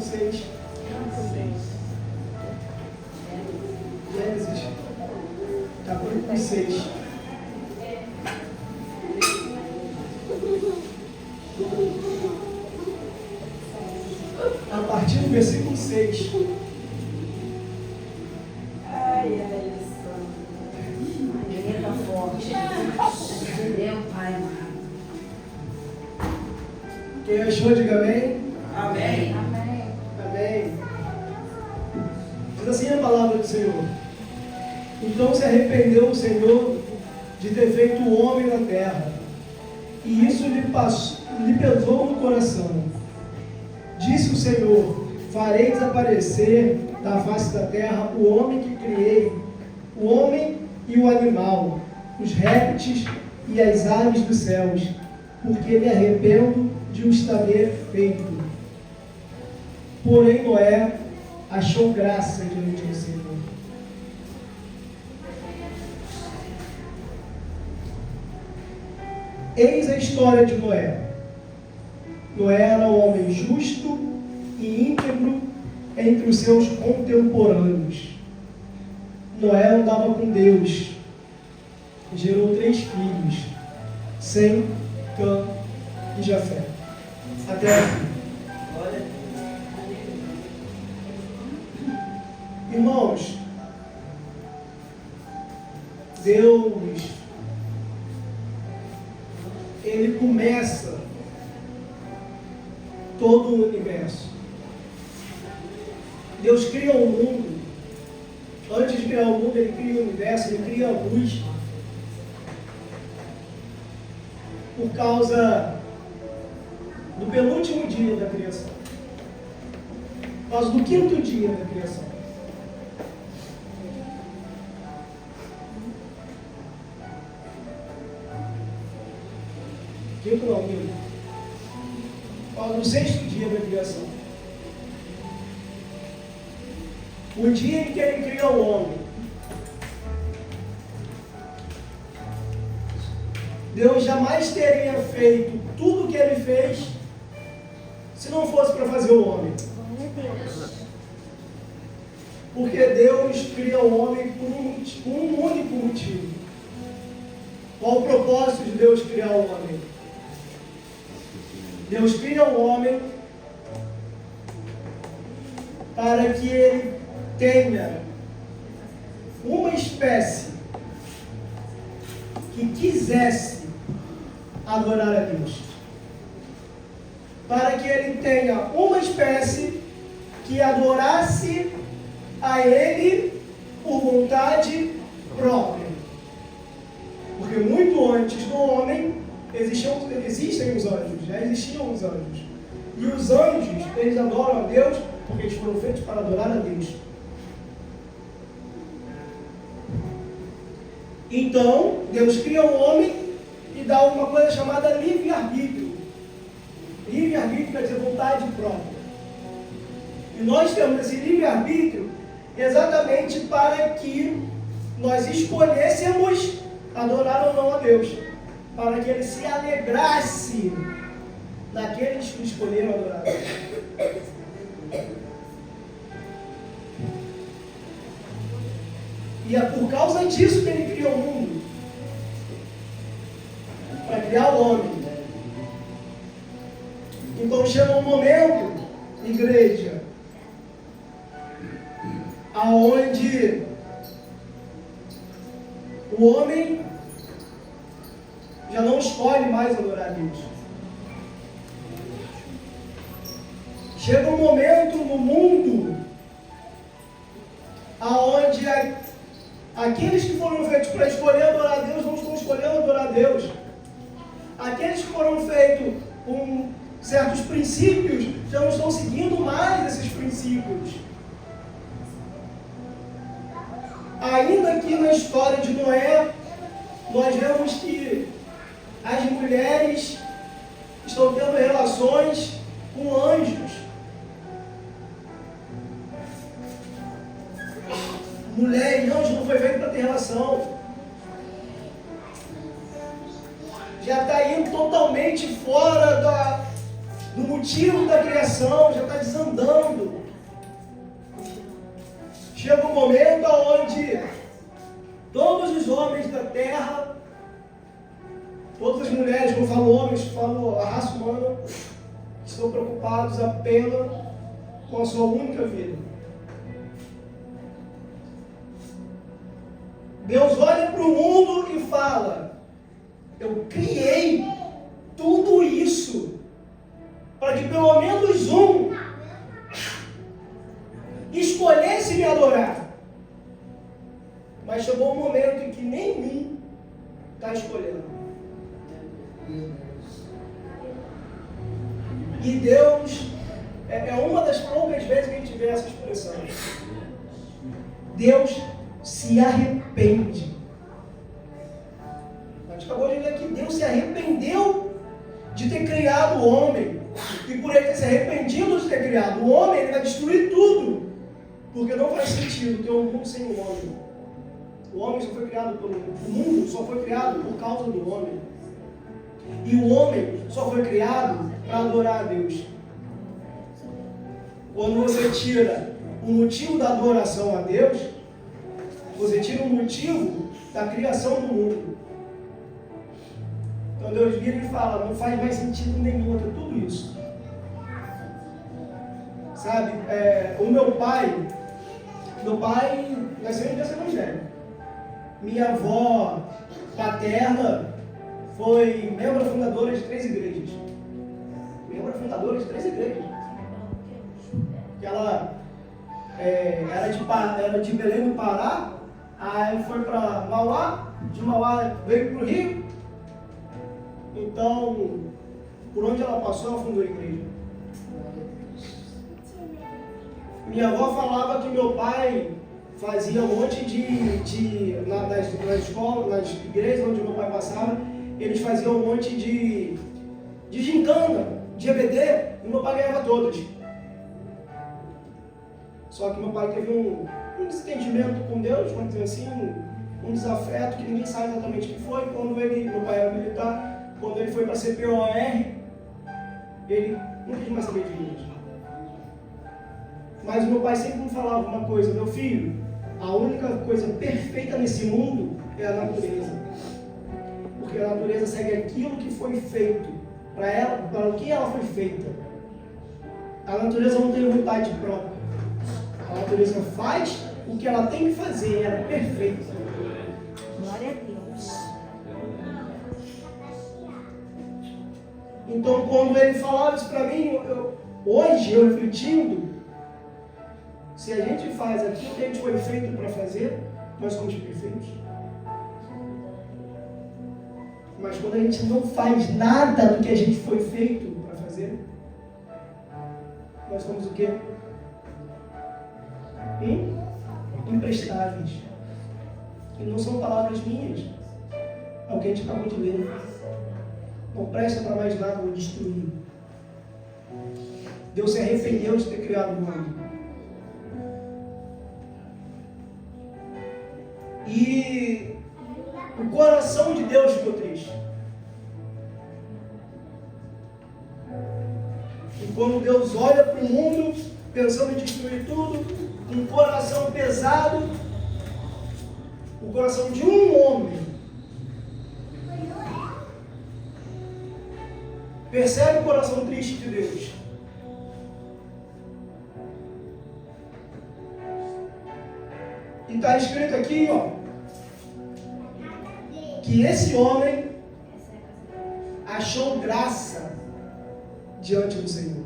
6. Gênesis, capítulo 6. A partir do versículo 6. Quem achou, diga amém. Amém. Amém. Diz assim a palavra do Senhor. Então se arrependeu o Senhor de ter feito o homem na terra, e isso lhe pesou no coração. Disse o Senhor: farei desaparecer da face da terra o homem que criei, o homem e o animal, os répteis e as aves dos céus, porque me arrependo de os ter feito. Porém Noé achou graça diante do Senhor. Eis a história de Noé. Noé era um homem justo e íntegro entre os seus contemporâneos. Noé andava com Deus. Gerou 3 filhos, Sem, Cã e Jafé. Até aqui. Irmãos, Deus, Ele começa todo o universo. Deus cria o mundo. Antes de criar o mundo, Ele cria o universo, Ele cria a luz. Por causa do penúltimo dia da criação. Por causa do 5º dia da criação. Quinto não, quinto. Por causa do 6º dia da criação. O dia em que Ele cria o homem. Deus jamais teria feito tudo o que Ele fez se não fosse para fazer o homem. Porque Deus cria o homem por um único motivo. Qual o propósito de Deus criar o homem? Deus cria o homem para que ele tenha uma espécie que quisesse adorar a Deus. Para que ele tenha uma espécie que adorasse a Ele por vontade própria. Porque muito antes do homem existem os anjos, já existiam os anjos. E os anjos, eles adoram a Deus porque eles foram feitos para adorar a Deus. Então, Deus cria o homem e dá uma coisa chamada livre-arbítrio. Livre-arbítrio quer dizer vontade própria. E nós temos esse livre-arbítrio exatamente para que nós escolhêssemos adorar ou não a Deus. Para que Ele se alegrasse naqueles que escolheram adorar a Deus. E é por causa disso que Ele criou o mundo. Para criar o homem. Então chega um momento, igreja, aonde o homem já não escolhe mais adorar a Deus. Chega um momento no mundo aonde aqueles que foram feitos para escolher adorar a Deus não estão escolhendo adorar a Deus. Aqueles que foram feitos com certos princípios já não estão seguindo mais esses princípios. Ainda que na história de Noé, nós vemos que as mulheres estão tendo relações com anjos. Mulher e anjo não foi feito para ter relação. Já está indo totalmente fora do motivo motivo da criação já está desandando. Chega um momento onde todos os homens da terra, todas as mulheres, quando falo homens, falo a raça humana, estão preocupados apenas com a sua única vida. Deus olha para o mundo e fala: eu criei tudo isso para que pelo menos um escolhesse me adorar. Mas chegou um momento em que nenhum está escolhendo. E Deus, é uma das poucas vezes que a gente vê essa expressão. Deus se arrepende. A gente acabou de ler que Deus se arrependeu de ter criado o homem. E por ele ter se arrependido de ter criado o homem, ele vai destruir tudo. Porque não faz sentido ter um mundo sem o homem. O homem só foi criado pelo mundo. O mundo só foi criado por causa do homem. E o homem só foi criado para adorar a Deus. Quando você tira o motivo da adoração a Deus, você tira o motivo da criação do mundo. Então Deus vira e fala: não faz mais sentido nenhum ter tudo isso. Sabe, o meu pai nasceu em berço evangélico. Minha avó paterna foi membro fundadora de 3 igrejas. Ela era de Belém do Pará, aí foi para Mauá, de Mauá veio para o Rio. Então, por onde ela passou, ela fundou a igreja. Minha avó falava que meu pai fazia um monte nas escolas, nas igrejas onde meu pai passava, eles faziam um monte de gincana, de EBD, e meu pai ganhava todas. Só que meu pai teve um desentendimento com Deus, vamos dizer assim, um desafeto que ninguém sabe exatamente o que foi. Meu pai era militar, quando ele foi para a CPOR, ele não quis mais saber de igreja. Mas o meu pai sempre me falava uma coisa: meu filho, a única coisa perfeita nesse mundo é a natureza. Porque a natureza segue aquilo que foi feito, para o que ela foi feita. A natureza não tem vontade própria. A natureza faz o que ela tem que fazer, ela é perfeita. Glória a Deus. Então, quando ele falava isso para mim, hoje eu refletindo, se a gente faz aquilo que a gente foi feito para fazer, nós somos perfeitos. Mas quando a gente não faz nada do que a gente foi feito para fazer, nós somos o quê? Imprestáveis. E não são palavras minhas. É o que a gente acabou de ler. Não presta para mais nada, vou destruir. Deus se arrependeu de ter criado o mundo. E o coração de Deus ficou triste. E quando Deus olha para o mundo, pensando em destruir tudo, um coração pesado, o coração de um homem, percebe o coração triste de Deus. E está escrito aqui, que esse homem achou graça diante do Senhor.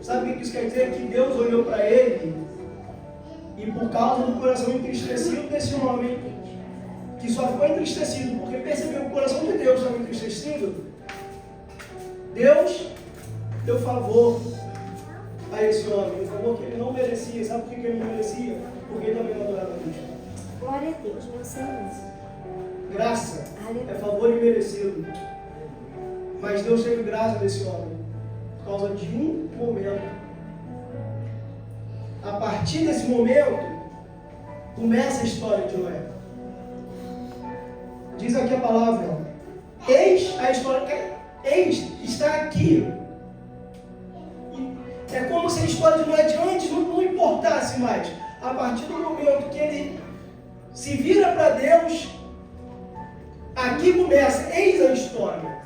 Sabe o que isso quer dizer? Que Deus olhou para ele e, por causa do coração entristecido desse homem, que só ficou entristecido porque percebeu que o coração de Deus estava entristecido, Deus deu favor a esse homem, um favor que ele não merecia. Sabe por que ele não merecia? Porque ele também não adorava a Deus. Glória a Deus, meu Senhor. Graça é favor imerecido. Mas Deus teve graça desse homem por causa de um momento. A partir desse momento, começa a história de Noé. Diz aqui a palavra: eis a história, está aqui. É como se a história de Noé de antes não importasse mais. A partir do momento que ele se vira para Deus, aqui começa, eis a história.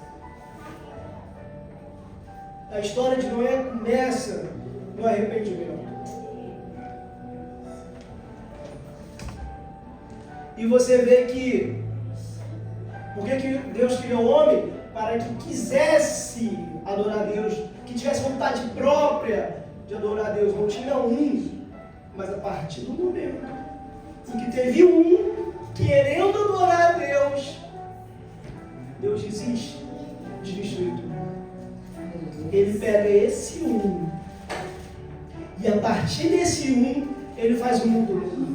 A história de Noé começa no arrependimento. E você vê que, por que Deus criou o homem? Para que quisesse adorar a Deus, que tivesse vontade própria de adorar a Deus. Não tinha um, mas a partir do momento em que teve um querendo adorar a Deus, Deus desiste de destruir tudo. Ele pega esse um, e a partir desse um, ele faz o mundo novo.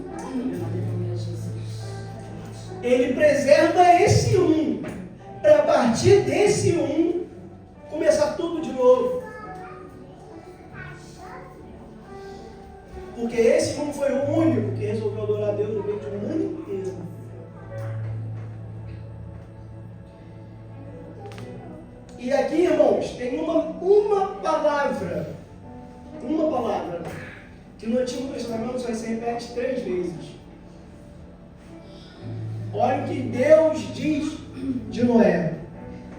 Ele preserva esse um, para a partir desse um, começar tudo de novo. Porque esse um foi o único que resolveu adorar a Deus no meio de um mundo inteiro. E aqui, irmãos, tem uma palavra, que no Antigo Testamento só se repete 3 vezes. Olha o que Deus diz de Noé.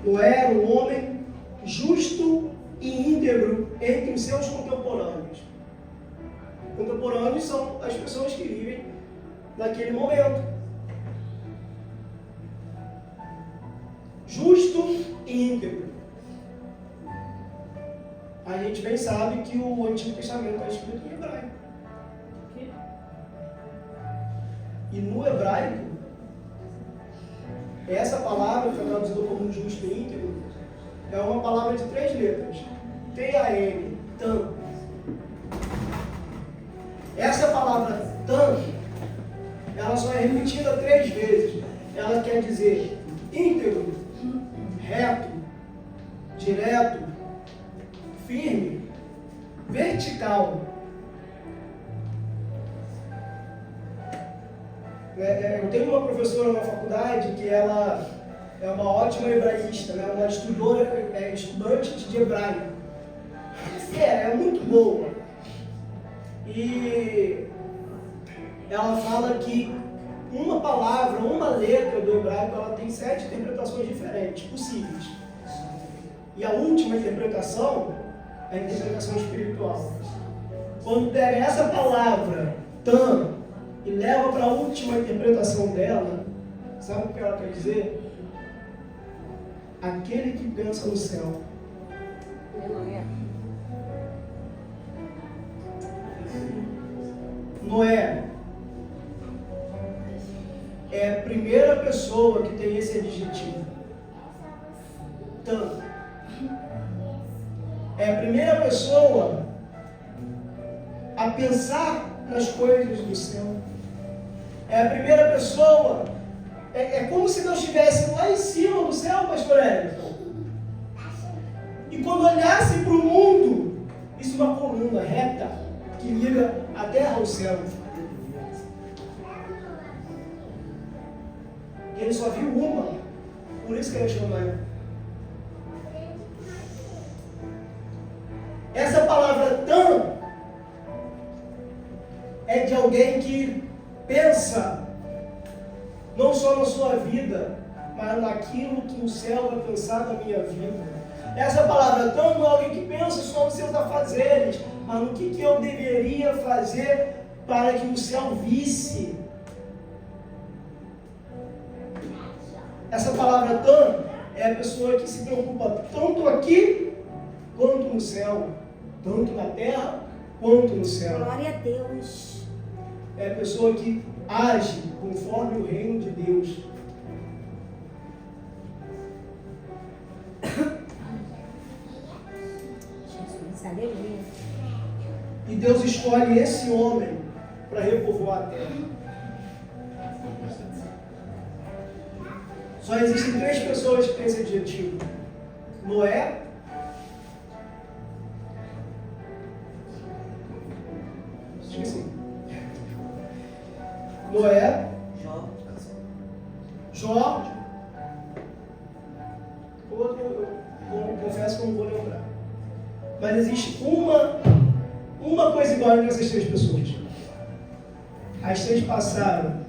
Noé era um homem justo e íntegro entre os seus contemporâneos. Contemporâneos são as pessoas que vivem naquele momento. Justo e íntegro. A gente bem sabe que o Antigo Testamento é escrito em hebraico. E no hebraico, essa palavra, que é traduzida como justo e íntegro, é uma palavra de 3 letras. T-A-N, tan. Essa palavra tan, ela só é repetida 3 vezes. Ela quer dizer íntegro, reto, direto, firme, vertical. Eu tenho uma professora na faculdade que ela é uma ótima hebraísta, né? Uma estudante de hebraico. É muito boa. E ela fala que uma palavra, uma letra do hebraico, ela tem 7 interpretações diferentes, possíveis. E a última interpretação é a interpretação espiritual. Quando pega essa palavra, tan, e leva para a última interpretação dela, sabe o que ela quer dizer? Aquele que pensa no céu. Noé é a primeira pessoa que tem esse adjetivo. Tan. É a primeira pessoa a pensar nas coisas do céu. É a primeira pessoa. É como se Deus estivesse lá em cima do céu, pastor Elton. E quando olhasse para o mundo, isso é uma coluna reta que liga a terra ao céu. Ele só viu uma, por isso que ele chama ela. Essa palavra tan é de alguém que pensa não só na sua vida, mas naquilo que o céu vai pensar na minha vida. Essa palavra tan não é alguém que pensa só nos seus afazeres, mas no que eu deveria fazer para que o céu visse. Essa palavra tan é a pessoa que se preocupa tanto aqui quanto no céu, tanto na terra quanto no céu. Glória a Deus. É a pessoa que age conforme o reino de Deus. Jesus, aleluia. E Deus escolhe esse homem para repovoar a terra. Só existem 3 pessoas que têm esse adjetivo: Noé, esqueci. Noé, Jó, outro, eu confesso que eu não Mas existe uma coisa igual entre essas três pessoas. As três passaram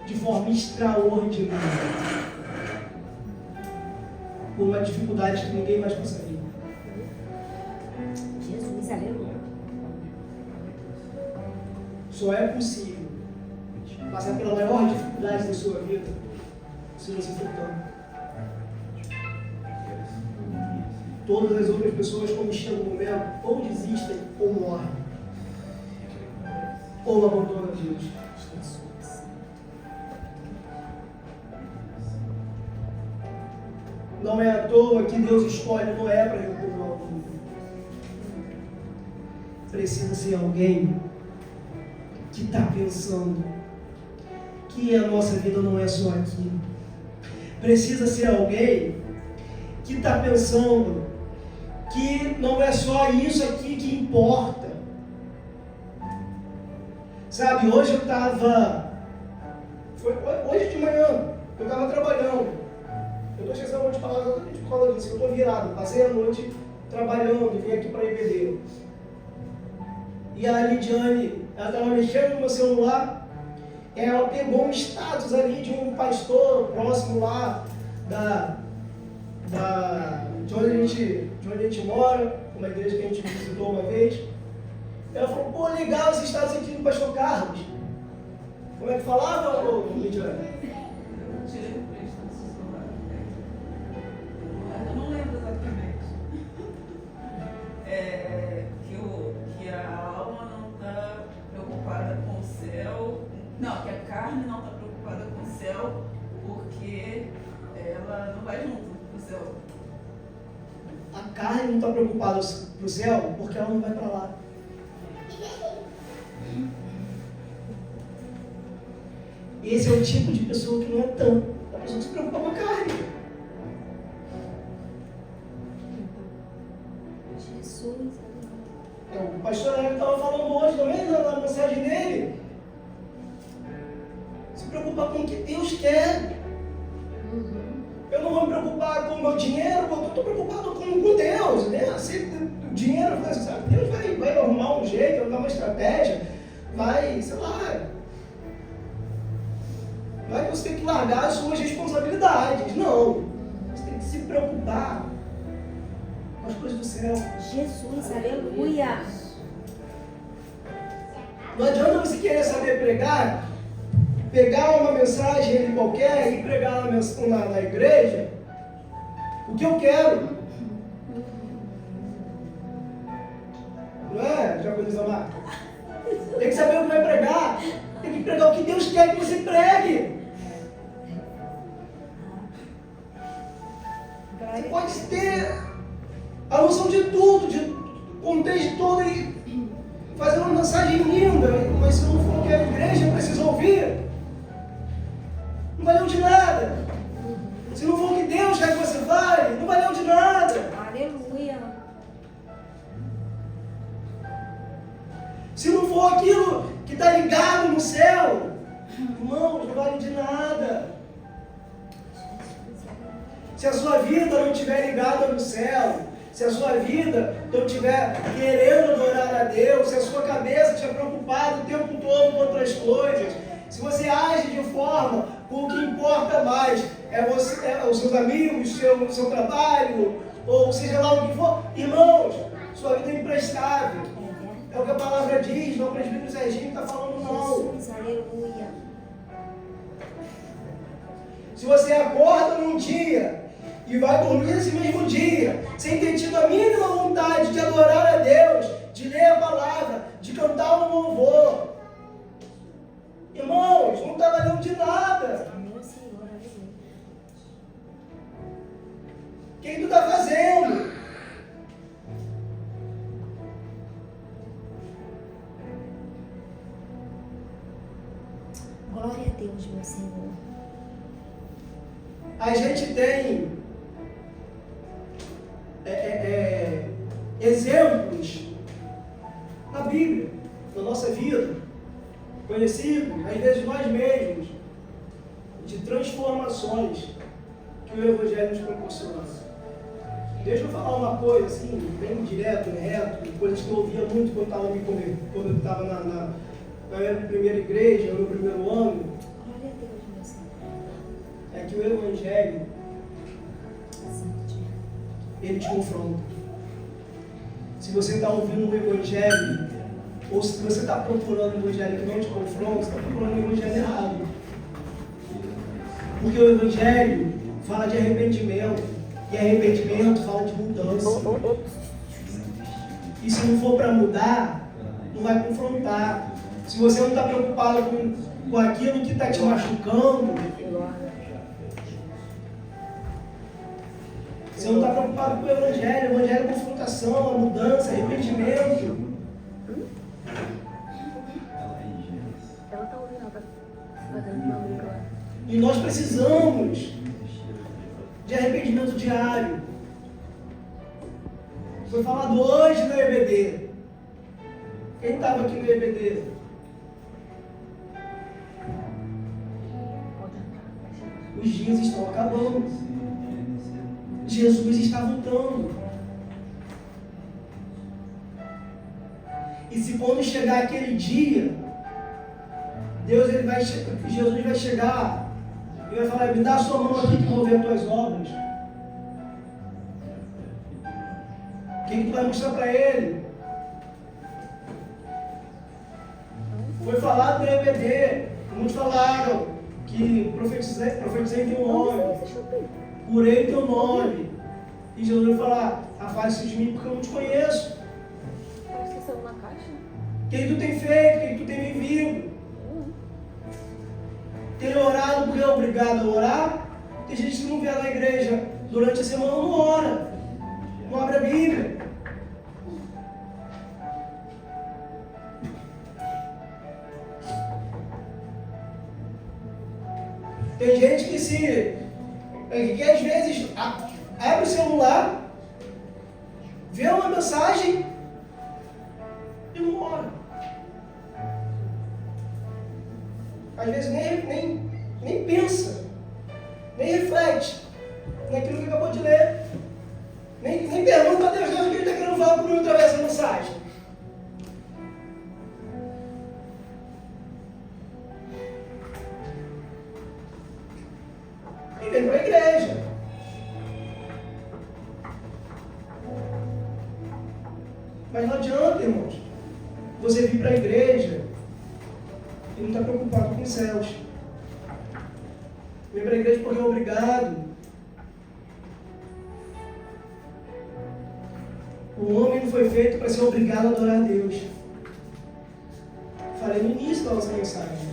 de forma extraordinária por uma dificuldade que ninguém mais passaria. Jesus, aleluia. Só é possível passar pela maior dificuldade da sua vida se você for tão. Todas as outras pessoas, quando chegam no momento, ou desistem ou morrem, ou abandonam Deus. Jesus. Não é à toa que Deus escolhe Noé para repovoar o mundo. Precisa ser alguém que está pensando que a nossa vida não é só aqui. Precisa ser alguém que está pensando que não é só isso aqui que importa. Sabe, hoje eu estava... Hoje de manhã, eu estava trabalhando. Eu estou esquecendo de falar exatamente por causa disso. Eu estou virado, passei a noite trabalhando, vim aqui para a EBD. E a Lidiane, ela estava mexendo no meu celular, ela pegou um status ali de um pastor próximo lá de onde a gente mora, uma igreja que a gente visitou uma vez. Ela falou, pô, legal esse status aqui do pastor Carlos. Como é que falava, Lidiane? Eu não lembro exatamente. Que a alma não está preocupada com o céu. Não, que a carne não está preocupada com o céu porque ela não vai junto com o céu. A carne não está preocupada com o céu porque ela não vai para lá. Esse é o tipo de pessoa que não é tão. A pessoa que se preocupa com a carne. Jesus. Então, o pastor Hélio estava falando hoje também na mensagem dele. Se preocupar com o que Deus quer. Eu não vou me preocupar com o meu dinheiro, porque eu estou preocupado com Deus. Né? Se o dinheiro, sabe, Deus vai arrumar um jeito, vai dar uma estratégia, vai, sei lá. Não é que você tem que largar as suas responsabilidades. Não. Você tem que se preocupar com as coisas do céu. Jesus, aleluia. Não adianta você querer saber pregar, pegar uma mensagem ali qualquer e pregar na igreja o que eu quero. Não é, Jacob Amar? Tem que saber o que vai pregar. Tem que pregar o que Deus quer que você pregue. Você pode ter a noção de tudo, de contexto todo e fazer uma mensagem linda, mas se não for o que a igreja precisa ouvir, não valeu de nada. Se não for o que Deus quer que você fale, não valeu de nada. Aleluia. Se não for aquilo que está ligado no céu, irmãos, não vale de nada. Se a sua vida não estiver ligada no céu, se a sua vida não estiver querendo adorar a Deus, se a sua cabeça estiver preocupada o tempo todo com outras coisas, se você age de forma com o que importa mais, é os seus amigos, o seu trabalho, ou seja lá o que for, irmãos, sua vida é imprestável. É o que a palavra diz, não o presbítero Serginho está falando não. Jesus, aleluia. Se você acorda num dia e vai dormir nesse mesmo dia, sem ter tido a mínima vontade de adorar a Deus, de ler a palavra, de cantar um louvor, irmãos, não está valendo de nada. Meu Senhor, aleluia. O que tu está fazendo? Glória a Deus, meu Senhor. A gente tem exemplos na Bíblia, na nossa vida, conhecidos, às vezes nós mesmos, de transformações que o Evangelho nos proporciona. Deixa eu falar uma coisa assim, bem direto, reto, coisas que eu ouvia muito quando eu estava na minha primeira igreja, no meu primeiro ano. Glória a Deus, meu Senhor. É que o Evangelho, ele te confronta. Se você está ouvindo um Evangelho, ou se você está procurando um Evangelho que não te confronta, você está procurando um Evangelho errado. Porque o Evangelho fala de arrependimento. E arrependimento fala de mudança. E se não for para mudar, não vai confrontar. Se você não está preocupado com aquilo que está te machucando, você não está preocupado com o Evangelho. O Evangelho é confrontação, a mudança, arrependimento. Ela tá ouvindo, ela tá fazendo uma amiga lá. E nós precisamos de arrependimento diário. Foi falado hoje no EBD. Quem estava aqui no EBD? Os dias estão acabando. Jesus está voltando. E se quando chegar aquele dia, Jesus vai chegar e vai falar: me dá a sua mão aqui que eu vou ver as tuas obras. O que tu vai mostrar para ele? Foi falado no EBD, muitos falaram que profetizei em teu nome, curei teu nome. E Jesus vai falar: afaste-se de mim porque eu não te conheço. Esqueceu na caixa? O que tu tem feito? O que tu tem vivido? Tem orado porque é obrigado a orar? Tem gente que não vier na igreja durante a semana, não ora, não abre a Bíblia. Tem gente que às vezes abre o celular, vê uma mensagem e não ora. Às vezes nem pensa, nem reflete naquilo que acabou de ler. Nem pergunta a Deus o que Ele está querendo falar comigo através dessa mensagem. E vem para a igreja. Mas não adianta, irmãos, você vir para a igreja e não está preocupado com os céus. Vem para a igreja porque é obrigado. O homem não foi feito para ser obrigado a adorar a Deus. Falei no início da nossa mensagem.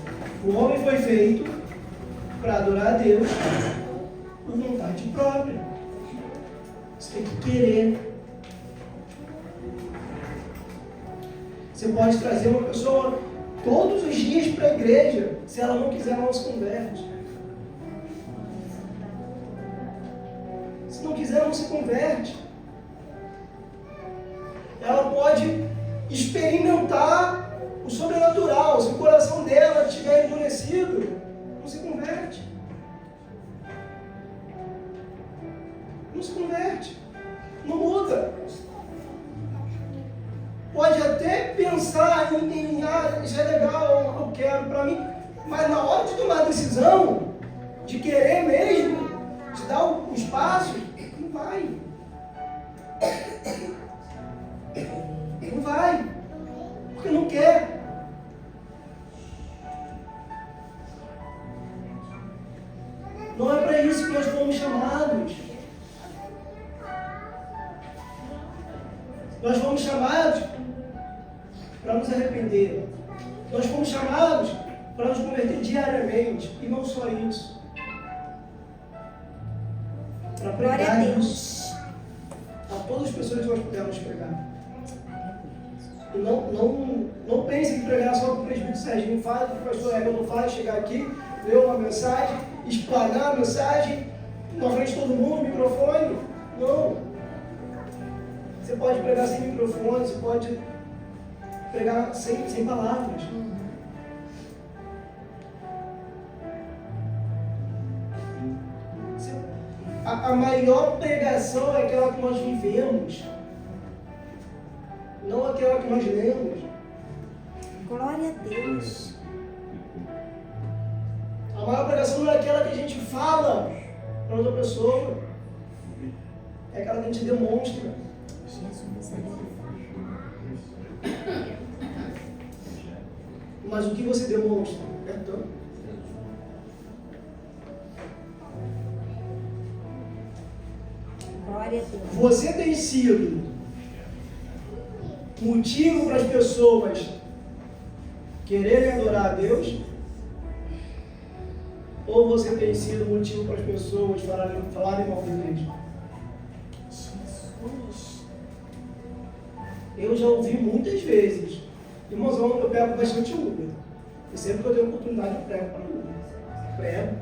O homem foi feito para adorar a Deus por vontade própria. Você tem que querer. Você pode trazer uma pessoa todos os dias para a igreja. Se ela não quiser, ela não se converte. Se não quiser, não se converte. Ela pode experimentar o sobrenatural. Se o coração dela estiver endurecido, não se converte. Não se converte. Não muda. Pode até pensar em isso é legal, eu quero para mim, mas na hora de tomar a decisão, de querer mesmo, de dar os passos, não vai. Não vai. Porque não quer. Não é para isso que nós fomos chamados. Nós fomos chamados para nos arrepender. Nós fomos chamados para nos converter diariamente. E não só isso. Para pregar isso a todas as pessoas que nós pudermos pregar. E não pense em pregar só para o presbítero Serginho. Fala para o pastor Everton, fala, chegar aqui, ler uma mensagem, explanar a mensagem, na frente de todo mundo, microfone. Não. Você pode pregar sem microfone, você pode pregar sem palavras. A maior pregação é aquela que nós vivemos, não aquela que nós lemos. Glória a Deus. A maior pregação não é aquela que a gente fala para outra pessoa, é aquela que a gente demonstra. Jesus, Mas o que você demonstra? Perdão. glória a Deus. Você tem sido motivo para as pessoas quererem adorar a Deus? Ou você tem sido motivo para as pessoas falarem mal da igreja? Jesus. Eu já ouvi muitas vezes. Irmãozão, eu pego bastante Uber. E sempre que eu tenho oportunidade, eu prego para Uber. Prego.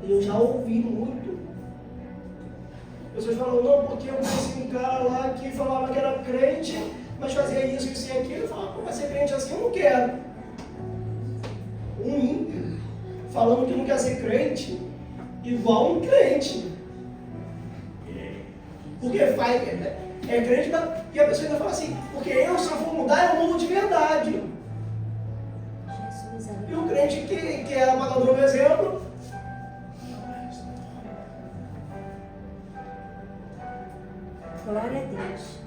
E eu já ouvi muito. Pessoas falam, não, porque eu conheci um cara lá que falava que era crente, mas fazia isso e aquilo. Eu falava, vai ser crente assim, eu não quero. Um ímpio falando que não quer ser crente, igual um crente. Porque faz, é crente, e a pessoa ainda fala assim, porque eu só vou mudar, eu mudo de verdade. Jesus, E o crente que é apagador do exemplo, glória a Deus.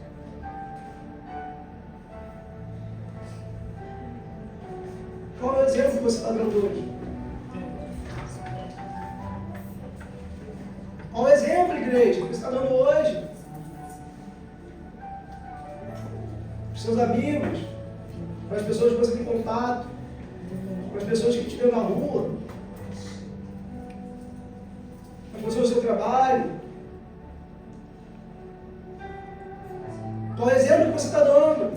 qual é o exemplo que você está dando hoje? Qual é o exemplo, igreja, que você está dando hoje? Para os seus amigos, para as pessoas que você tem contato, para as pessoas que te vêem na rua, para as pessoas do seu trabalho. Qual é o exemplo que você está dando?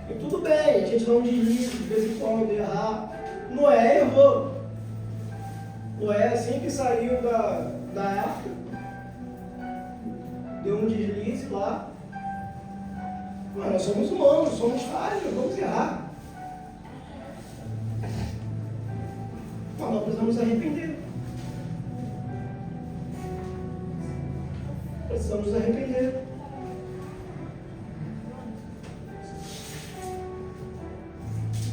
E tudo bem, a gente dá um deslize de vez em quando, errar. Noé errou. Noé, assim que saiu da arca, deu um deslize lá. Mas nós somos humanos, somos falhos, vamos errar. Mas nós precisamos nos arrepender. Precisamos nos arrepender.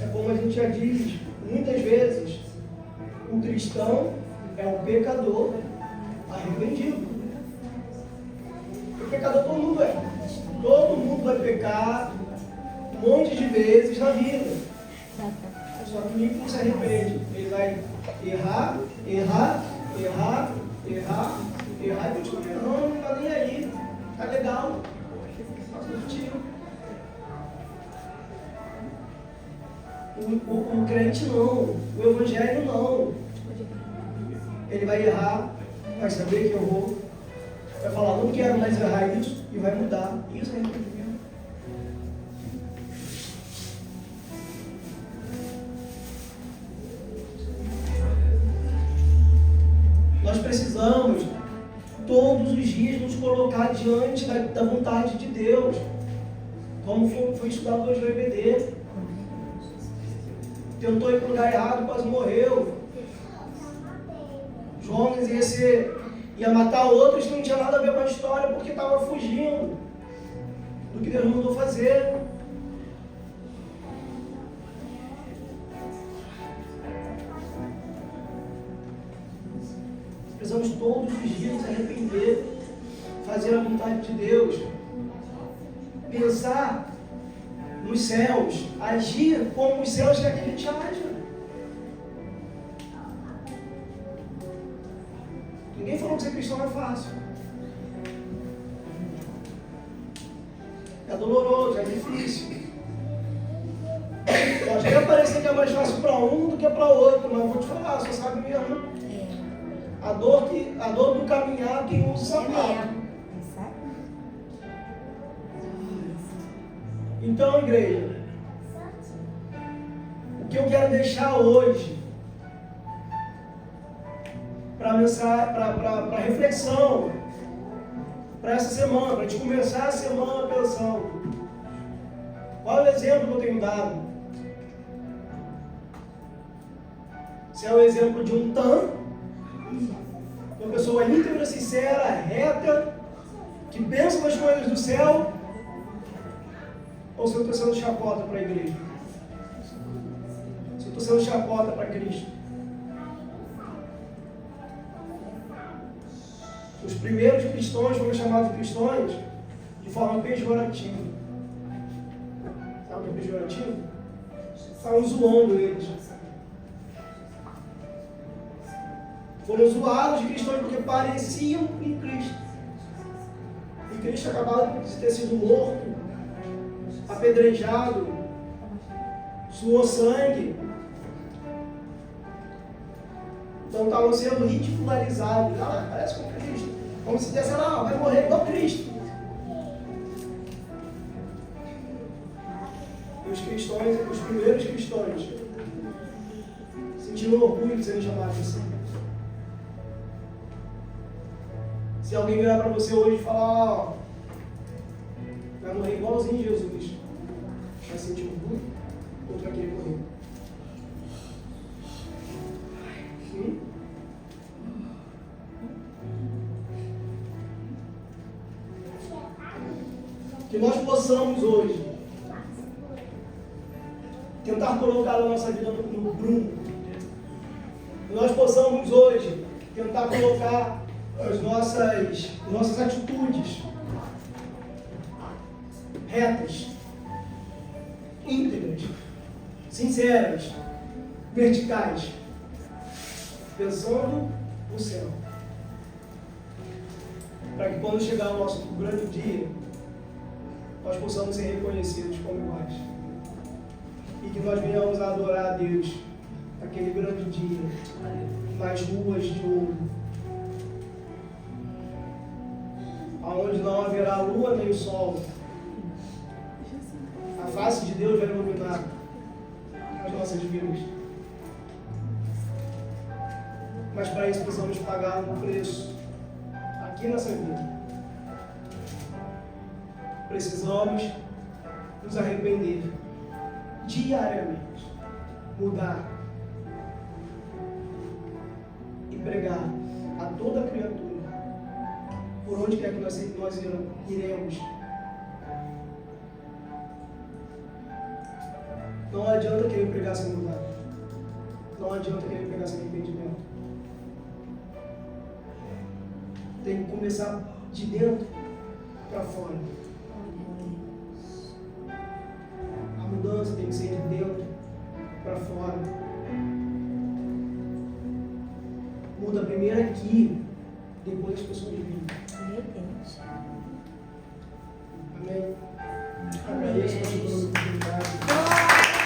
É como a gente já diz muitas vezes, o cristão é um pecador arrependido. O pecador todo mundo é. Todo mundo vai pecar um monte de vezes na vida. Só que ninguém não se arrepende. Ele vai errar, errar, errar, errar, errar e continua errando, não está nem aí. Tá legal. Tá positivo. O crente não, o evangelho não. Ele vai errar, vai saber que errou, vai falar, não quero mais errar isso, e vai mudar. Isso é arrependimento. Nós precisamos todos os dias nos colocar diante da vontade de Deus, como foi estudado hoje no EBD. Tentou ir para o lugar errado, quase morreu. Jonas ia matar outros que não tinha nada a ver com a história porque estava fugindo do que Deus mandou fazer. Precisamos todos os dias nos arrepender, fazer a vontade de Deus, pensar nos céus, agir como os céus querem que a gente haja. Ninguém falou que ser cristão é fácil. É doloroso, é difícil. Pode até parecer que é mais fácil para um do que para outro, mas eu vou te falar, você sabe mesmo. A dor do caminhar quem usa o sapato. Então, igreja, o que eu quero deixar hoje para reflexão, para essa semana, para a gente começar a semana pensando Olha o exemplo que eu tenho dado. Se é o exemplo de um uma pessoa íntegra, sincera, reta, que pensa nas coisas do céu, ou se eu estou sendo chacota para a igreja? Se eu estou sendo chacota para Cristo? Os primeiros cristãos foram chamados cristãos de forma pejorativa. Sabe o que é pejorativo? Estavam zoando eles. Foram zoados de cristãos porque pareciam em Cristo. E Cristo acabava de ter sido morto, apedrejado, suou sangue. Então estavam sendo ridicularizados. Ah, parece com Cristo. Como se dissesse, não, vai morrer igual Cristo. E os cristãos, os primeiros cristãos, sentiram orgulho de serem chamados assim. Se alguém virar para você hoje e falar, ó, vai morrer igualzinho Jesus, vai sentir orgulho ou vai querer morrer? Que nós possamos hoje tentar colocar a nossa vida no prumo. Que nós possamos hoje tentar colocar as nossas atitudes retas, íntegras, sinceras, verticais, pensando no céu. Para que quando chegar o nosso grande dia, nós possamos ser reconhecidos como iguais. E que nós venhamos a adorar a Deus naquele grande dia, nas ruas de ouro, aonde não haverá lua nem o sol. A face de Deus vai iluminar as nossas vidas. Mas para isso precisamos pagar um preço aqui nessa vida. Precisamos nos arrepender diariamente, mudar e pregar a toda criatura, por onde quer que nós iremos. Não adianta querer pregar sem mudar. Não adianta querer pregar sem arrependimento. Tem que começar de dentro para fora. A mudança tem que ser de dentro para fora. Muda primeiro aqui, depois as pessoas vivem. Meu Deus. Amém? Agradeço a